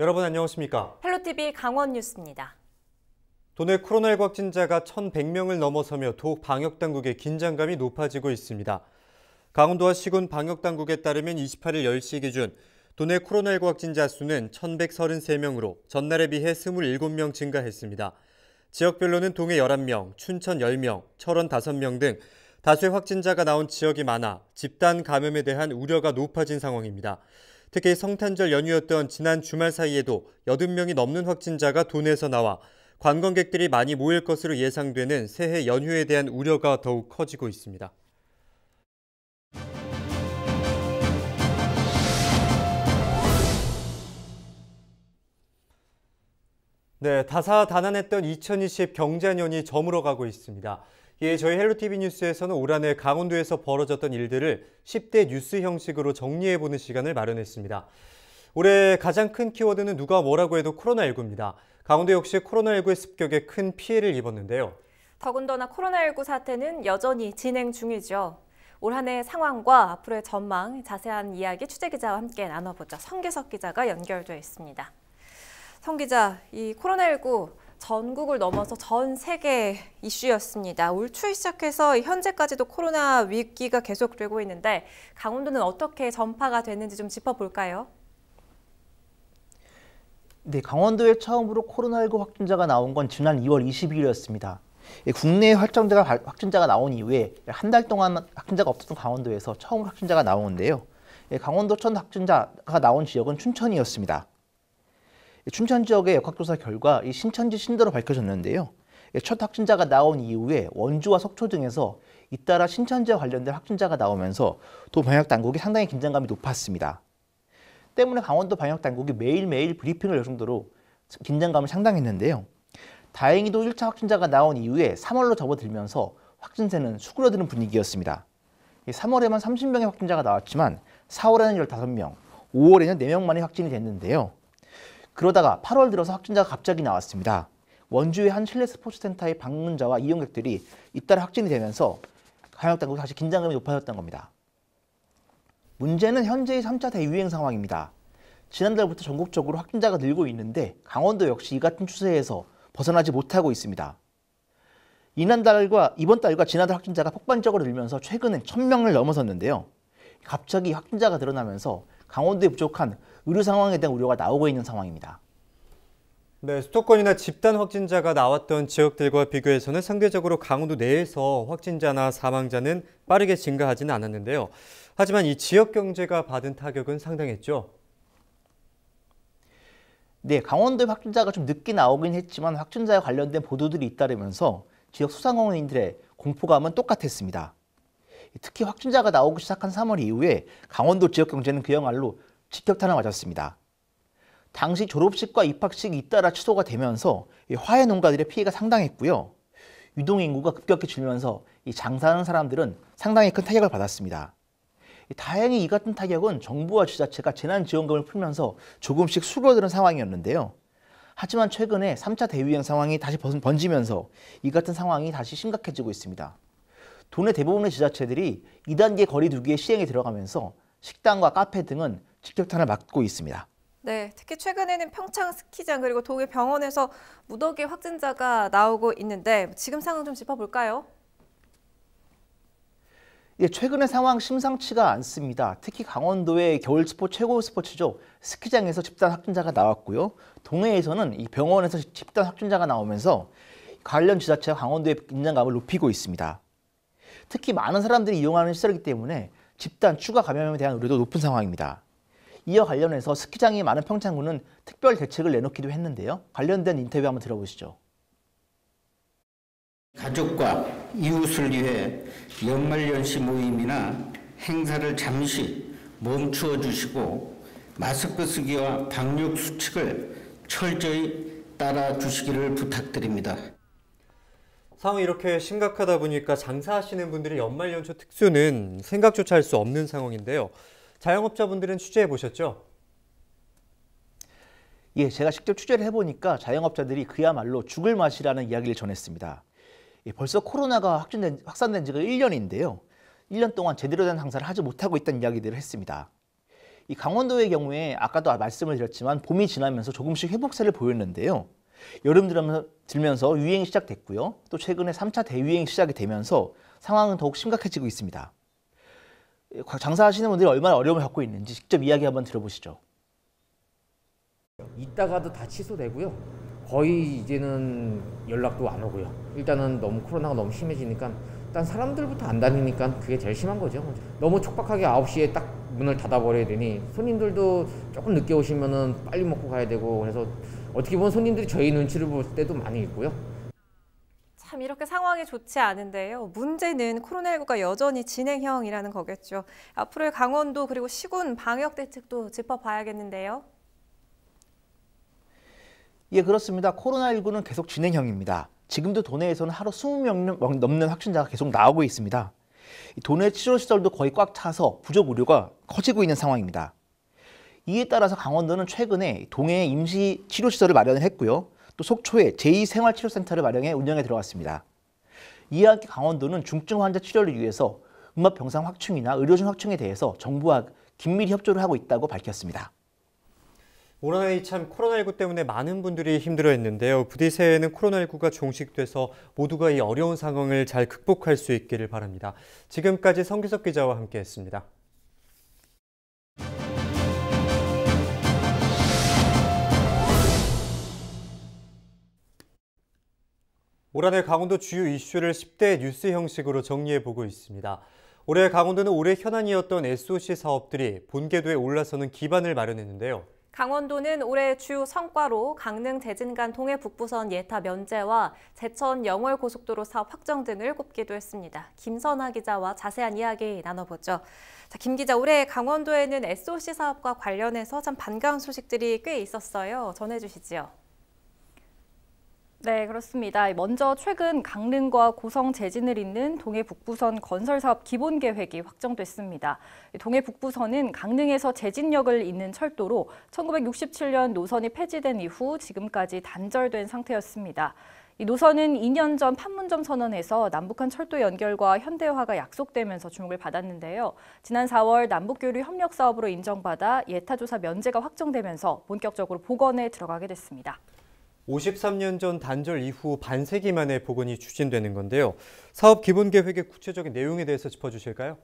여러분 안녕하십니까? 헬로티비 강원 뉴스입니다. 도내 코로나19 확진자가 1,100명을 넘어서며 도읍 방역당국의 긴장감이 높아지고 있습니다. 강원도와 시군 방역당국에 따르면 28일 10시 기준 도내 코로나19 확진자 수는 1,133명으로 전날에 비해 27명 증가했습니다. 지역별로는 동해 11명, 춘천 10명, 철원 5명 등 다수의 확진자가 나온 지역이 많아 집단 감염에 대한 우려가 높아진 상황입니다. 특히 성탄절 연휴였던 지난 주말 사이에도 80명이 넘는 확진자가 도내에서 나와 관광객들이 많이 모일 것으로 예상되는 새해 연휴에 대한 우려가 더욱 커지고 있습니다. 네, 다사다난했던 2020 경자년이 저물어가고 있습니다. 이에 저희 헬로티비 뉴스에서는 올 한 해 강원도에서 벌어졌던 일들을 10대 뉴스 형식으로 정리해보는 시간을 마련했습니다. 올해 가장 큰 키워드는 누가 뭐라고 해도 코로나19입니다. 강원도 역시 코로나19의 습격에 큰 피해를 입었는데요. 더군다나 코로나19 사태는 여전히 진행 중이죠. 올 한 해 상황과 앞으로의 전망, 자세한 이야기 취재기자와 함께 나눠보죠. 성규석 기자가 연결되어 있습니다. 성 기자, 이 코로나19 전국을 넘어서 전 세계 이슈였습니다. 올 초 시작해서 현재까지도 코로나 위기가 계속되고 있는데 강원도는 어떻게 전파가 됐는지 좀 짚어볼까요? 네, 강원도에 처음으로 코로나19 확진자가 나온 건 지난 2월 22일이었습니다. 국내에 확진자가 나온 이후에 한 달 동안 확진자가 없었던 강원도에서 처음 확진자가 나오는데요. 강원도 첫 확진자가 나온 지역은 춘천이었습니다. 춘천 지역의 역학조사 결과 이 신천지 신도로 밝혀졌는데요. 첫 확진자가 나온 이후에 원주와 속초 등에서 잇따라 신천지와 관련된 확진자가 나오면서 도 방역당국이 상당히 긴장감이 높았습니다. 때문에 강원도 방역당국이 매일매일 브리핑을 열 정도로 긴장감이 상당했는데요. 다행히도 1차 확진자가 나온 이후에 3월로 접어들면서 확진세는 수그러드는 분위기였습니다. 3월에만 30명의 확진자가 나왔지만 4월에는 15명, 5월에는 4명만이 확진이 됐는데요. 그러다가 8월 들어서 확진자가 갑자기 나왔습니다. 원주의 한 실내 스포츠센터의 방문자와 이용객들이 잇따라 확진이 되면서 방역당국이 다시 긴장감이 높아졌던 겁니다. 문제는 현재의 3차 대유행 상황입니다. 지난달부터 전국적으로 확진자가 늘고 있는데 강원도 역시 이 같은 추세에서 벗어나지 못하고 있습니다. 이번 달과 지난달 확진자가 폭발적으로 늘면서 최근엔 1,000명을 넘어섰는데요. 갑자기 확진자가 늘어나면서 강원도에 부족한 의료 상황에 대한 우려가 나오고 있는 상황입니다. 네, 수도권이나 집단 확진자가 나왔던 지역들과 비교해서는 상대적으로 강원도 내에서 확진자나 사망자는 빠르게 증가하지는 않았는데요. 하지만 이 지역 경제가 받은 타격은 상당했죠. 네, 강원도의 확진자가 좀 늦게 나오긴 했지만 확진자에 관련된 보도들이 잇따르면서 지역 소상공인들의 공포감은 똑같았습니다. 특히 확진자가 나오기 시작한 3월 이후에 강원도 지역 경제는 그야말로 직격탄을 맞았습니다. 당시 졸업식과 입학식이 잇따라 취소가 되면서 화훼 농가들의 피해가 상당했고요. 유동인구가 급격히 줄면서 장사하는 사람들은 상당히 큰 타격을 받았습니다. 다행히 이 같은 타격은 정부와 지자체가 재난지원금을 풀면서 조금씩 수그러드는 상황이었는데요. 하지만 최근에 3차 대유행 상황이 다시 번지면서 이 같은 상황이 다시 심각해지고 있습니다. 도내 대부분의 지자체들이 2단계 거리 두기의 시행에 들어가면서 식당과 카페 등은 직격탄을 맞고 있습니다. 네, 특히 최근에는 평창 스키장 그리고 동해 병원에서 무더기 확진자가 나오고 있는데 지금 상황 좀 짚어볼까요? 예, 최근의 상황 심상치가 않습니다. 특히 강원도의 겨울 스포츠 최고 스포츠죠. 스키장에서 집단 확진자가 나왔고요. 동해에서는 이 병원에서 집단 확진자가 나오면서 관련 지자체가 강원도의 긴장감을 높이고 있습니다. 특히 많은 사람들이 이용하는 시설이기 때문에 집단 추가 감염에 대한 우려도 높은 상황입니다. 이와 관련해서 스키장이 많은 평창군은 특별 대책을 내놓기도 했는데요. 관련된 인터뷰 한번 들어보시죠. 가족과 이웃을 위해 연말연시 모임이나 행사를 잠시 멈추어 주시고 마스크 쓰기와 방역 수칙을 철저히 따라 주시기를 부탁드립니다. 상황이 이렇게 심각하다 보니까 장사하시는 분들의 연말연초 특수는 생각조차 할 수 없는 상황인데요. 자영업자분들은 취재해 보셨죠? 예, 제가 직접 취재를 해보니까 자영업자들이 그야말로 죽을 맛이라는 이야기를 전했습니다. 예, 벌써 코로나가 확산된 지가 1년인데요. 1년 동안 제대로 된 장사를 하지 못하고 있다는 이야기들을 했습니다. 이 강원도의 경우에 아까도 말씀을 드렸지만 봄이 지나면서 조금씩 회복세를 보였는데요. 여름 들면서 유행이 시작됐고요. 또 최근에 3차 대유행이 시작이 되면서 상황은 더욱 심각해지고 있습니다. 장사하시는 분들이 얼마나 어려움을 겪고 있는지 직접 이야기 한번 들어보시죠. 있다가도 다 취소되고요. 거의 이제는 연락도 안 오고요. 일단은 너무 코로나가 너무 심해지니까 일단 사람들부터 안 다니니까 그게 제일 심한 거죠. 너무 촉박하게 9시에 딱 문을 닫아버려야 되니 손님들도 조금 늦게 오시면은 빨리 먹고 가야 되고 그래서 어떻게 보면 손님들이 저희 눈치를 볼 때도 많이 있고요. 참 이렇게 상황이 좋지 않은데요. 문제는 코로나19가 여전히 진행형이라는 거겠죠. 앞으로의 강원도 그리고 시군 방역 대책도 짚어봐야겠는데요. 예, 그렇습니다. 코로나19는 계속 진행형입니다. 지금도 도내에서는 하루 20명 넘는 확진자가 계속 나오고 있습니다. 도내 치료시설도 거의 꽉 차서 부족 의료가 커지고 있는 상황입니다. 이에 따라서 강원도는 최근에 동해에 임시 치료시설을 마련을 했고요. 또 속초에 제2생활치료센터를 마련해 운영에 들어갔습니다. 이와 함께 강원도는 중증 환자 치료를 위해서 음압병상 확충이나 의료진 확충에 대해서 정부와 긴밀히 협조를 하고 있다고 밝혔습니다. 올 한해 참 코로나19 때문에 많은 분들이 힘들어했는데요. 부디 새해에는 코로나19가 종식돼서 모두가 이 어려운 상황을 잘 극복할 수 있기를 바랍니다. 지금까지 성규석 기자와 함께했습니다. 올 한해 강원도 주요 이슈를 10대 뉴스 형식으로 정리해보고 있습니다. 올해 강원도는 올해 현안이었던 SOC 사업들이 본궤도에 올라서는 기반을 마련했는데요. 강원도는 올해 주요 성과로 강릉 제진간 동해 북부선 예타 면제와 제천 영월 고속도로 사업 확정 등을 꼽기도 했습니다. 김선아 기자와 자세한 이야기 나눠보죠. 자, 김 기자, 올해 강원도에는 SOC 사업과 관련해서 참 반가운 소식들이 꽤 있었어요. 전해주시지요. 네, 그렇습니다. 먼저 최근 강릉과 고성 제진을 잇는 동해 북부선 건설 사업 기본 계획이 확정됐습니다. 동해 북부선은 강릉에서 제진역을 잇는 철도로 1967년 노선이 폐지된 이후 지금까지 단절된 상태였습니다. 이 노선은 2년 전 판문점 선언에서 남북한 철도 연결과 현대화가 약속되면서 주목을 받았는데요. 지난 4월 남북교류 협력 사업으로 인정받아 예타조사 면제가 확정되면서 본격적으로 복원에 들어가게 됐습니다. 53년 전 단절 이후 반세기 만에 복원이 추진되는 건데요. 사업 기본 계획의 구체적인 내용에 대해서 짚어주실까요?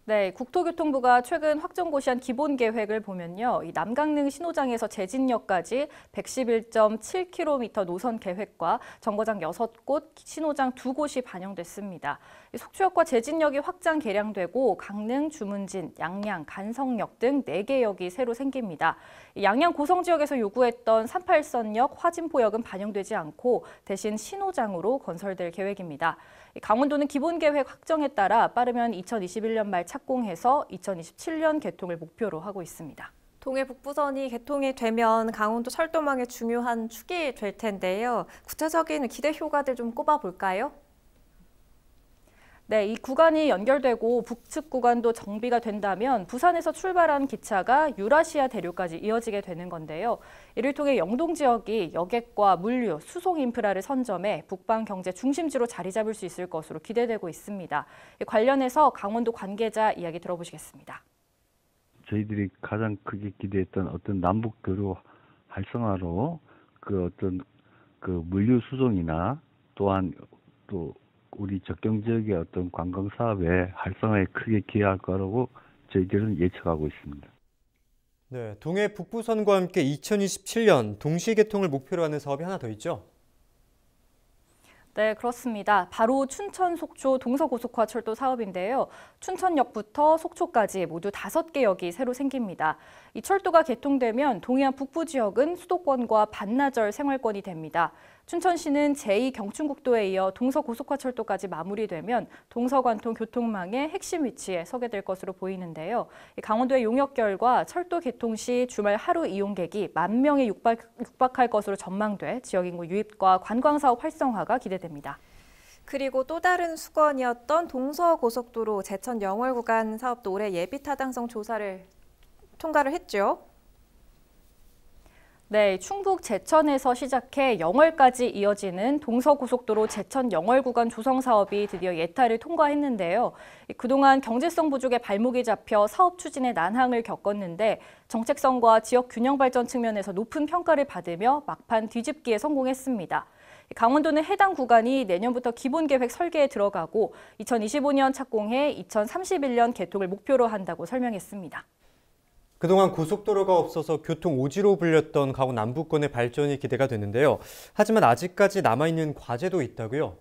네, 국토교통부가 최근 확정고시한 기본 계획을 보면요. 이 남강릉 신호장에서 제진역까지 111.7km 노선 계획과 정거장 6곳, 신호장 2곳이 반영됐습니다. 속초역과 제진역이 확장 개량되고 강릉, 주문진, 양양, 간성역 등 4개 역이 새로 생깁니다. 양양 고성 지역에서 요구했던 38선역, 화진포역은 반영되지 않고 대신 신호장으로 건설될 계획입니다. 강원도는 기본 계획 확정에 따라 빠르면 2021년 말 착공해서 2027년 개통을 목표로 하고 있습니다. 동해 북부선이 개통이 되면 강원도 철도망의 중요한 축이 될 텐데요. 구체적인 기대 효과들 좀 꼽아볼까요? 네, 이 구간이 연결되고 북측 구간도 정비가 된다면 부산에서 출발한 기차가 유라시아 대로까지 이어지게 되는 건데요. 이를 통해 영동 지역이 여객과 물류, 수송 인프라를 선점해 북방 경제 중심지로 자리 잡을 수 있을 것으로 기대되고 있습니다. 관련해서 강원도 관계자 이야기 들어보시겠습니다. 저희들이 가장 크게 기대했던 어떤 남북교류 활성화로 그 어떤 그 물류 수송이나 또한 또 우리 접경 지역의 어떤 관광 사업의 활성화에 크게 기여할 거라고 저희들은 예측하고 있습니다. 네, 동해 북부선과 함께 2027년 동시 개통을 목표로 하는 사업이 하나 더 있죠? 네, 그렇습니다. 바로 춘천, 속초, 동서고속화 철도 사업인데요. 춘천역부터 속초까지 모두 5개 역이 새로 생깁니다. 이 철도가 개통되면 동해안 북부 지역은 수도권과 반나절 생활권이 됩니다. 춘천시는 제2경춘국도에 이어 동서고속화철도까지 마무리되면 동서관통 교통망의 핵심 위치에 서게 될 것으로 보이는데요. 강원도의 용역결과 철도 개통 시 주말 하루 이용객이 10,000명에 육박할 것으로 전망돼 지역인구 유입과 관광사업 활성화가 기대됩니다. 그리고 또 다른 수건이었던 동서고속도로 제천 영월 구간 사업도 올해 예비 타당성 조사를 통과를 했죠. 네, 충북 제천에서 시작해 영월까지 이어지는 동서고속도로 제천-영월 구간 조성 사업이 드디어 예타를 통과했는데요. 그동안 경제성 부족에 발목이 잡혀 사업 추진에 난항을 겪었는데 정책성과 지역 균형 발전 측면에서 높은 평가를 받으며 막판 뒤집기에 성공했습니다. 강원도는 해당 구간이 내년부터 기본계획 설계에 들어가고 2025년 착공해 2031년 개통을 목표로 한다고 설명했습니다. 그동안 고속도로가 없어서 교통 오지로 불렸던 강원 남부권의 발전이 기대가 되는데요. 하지만 아직까지 남아있는 과제도 있다고요?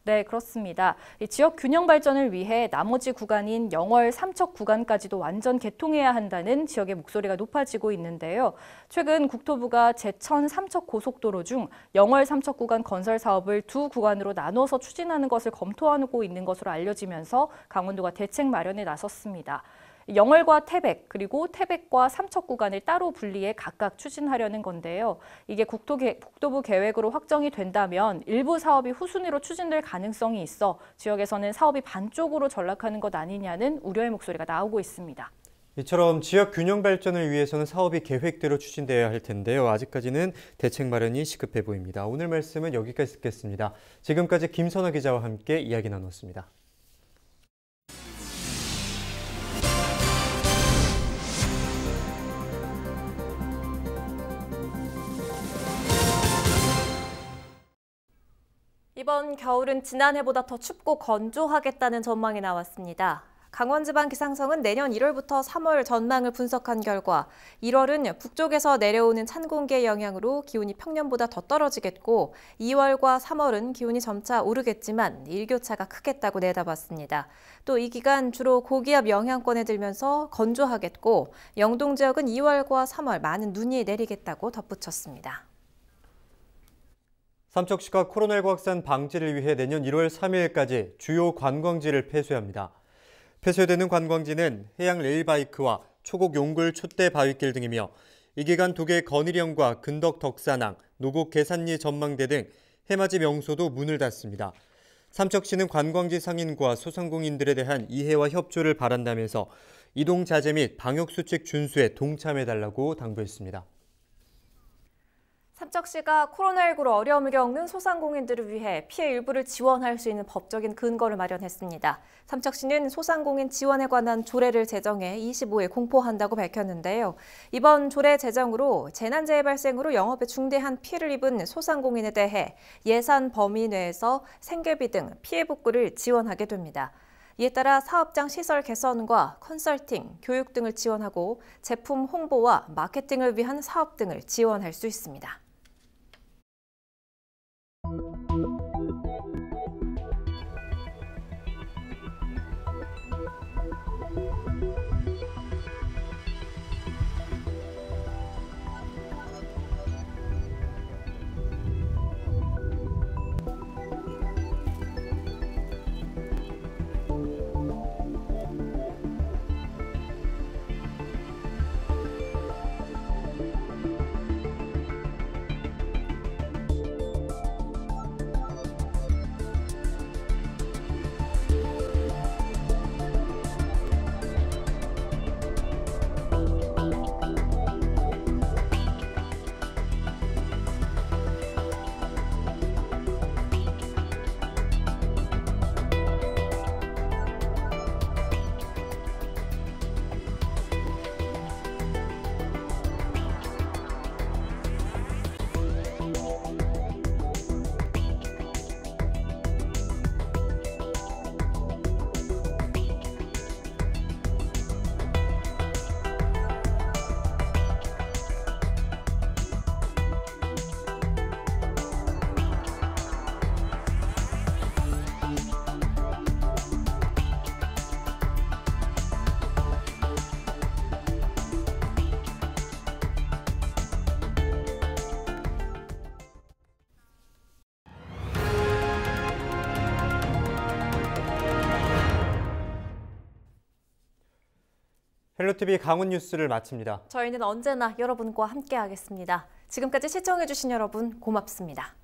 네, 그렇습니다. 이 지역 균형 발전을 위해 나머지 구간인 영월 삼척 구간까지도 완전 개통해야 한다는 지역의 목소리가 높아지고 있는데요. 최근 국토부가 제천 삼척 고속도로 중 영월 삼척 구간 건설 사업을 두 구간으로 나눠서 추진하는 것을 검토하고 있는 것으로 알려지면서 강원도가 대책 마련에 나섰습니다. 영월과 태백, 그리고 태백과 삼척 구간을 따로 분리해 각각 추진하려는 건데요. 이게 국토부 계획으로 확정이 된다면 일부 사업이 후순위로 추진될 가능성이 있어 지역에서는 사업이 반쪽으로 전락하는 것 아니냐는 우려의 목소리가 나오고 있습니다. 이처럼 지역 균형 발전을 위해서는 사업이 계획대로 추진되어야 할 텐데요. 아직까지는 대책 마련이 시급해 보입니다. 오늘 말씀은 여기까지 듣겠습니다. 지금까지 김선아 기자와 함께 이야기 나눴습니다. 이번 겨울은 지난해보다 더 춥고 건조하겠다는 전망이 나왔습니다. 강원지방기상청은 내년 1월부터 3월 전망을 분석한 결과 1월은 북쪽에서 내려오는 찬 공기의 영향으로 기온이 평년보다 더 떨어지겠고 2월과 3월은 기온이 점차 오르겠지만 일교차가 크겠다고 내다봤습니다. 또 이 기간 주로 고기압 영향권에 들면서 건조하겠고 영동 지역은 2월과 3월 많은 눈이 내리겠다고 덧붙였습니다. 삼척시가 코로나19 확산 방지를 위해 내년 1월 3일까지 주요 관광지를 폐쇄합니다. 폐쇄되는 관광지는 해양 레일바이크와 초곡 용굴 촛대 바위길 등이며 이 기간 도계 거니령과 근덕 덕산항, 노곡 계산리 전망대 등 해맞이 명소도 문을 닫습니다. 삼척시는 관광지 상인과 소상공인들에 대한 이해와 협조를 바란다면서 이동 자제 및 방역수칙 준수에 동참해달라고 당부했습니다. 삼척시가 코로나19로 어려움을 겪는 소상공인들을 위해 피해 일부를 지원할 수 있는 법적인 근거를 마련했습니다. 삼척시는 소상공인 지원에 관한 조례를 제정해 25일 공포한다고 밝혔는데요. 이번 조례 제정으로 재난재해 발생으로 영업에 중대한 피해를 입은 소상공인에 대해 예산 범위 내에서 생계비 등 피해 복구를 지원하게 됩니다. 이에 따라 사업장 시설 개선과 컨설팅, 교육 등을 지원하고 제품 홍보와 마케팅을 위한 사업 등을 지원할 수 있습니다. 헬로티비 강원 뉴스를 마칩니다. 저희는 언제나 여러분과 함께하겠습니다. 지금까지 시청해주신 여러분 고맙습니다.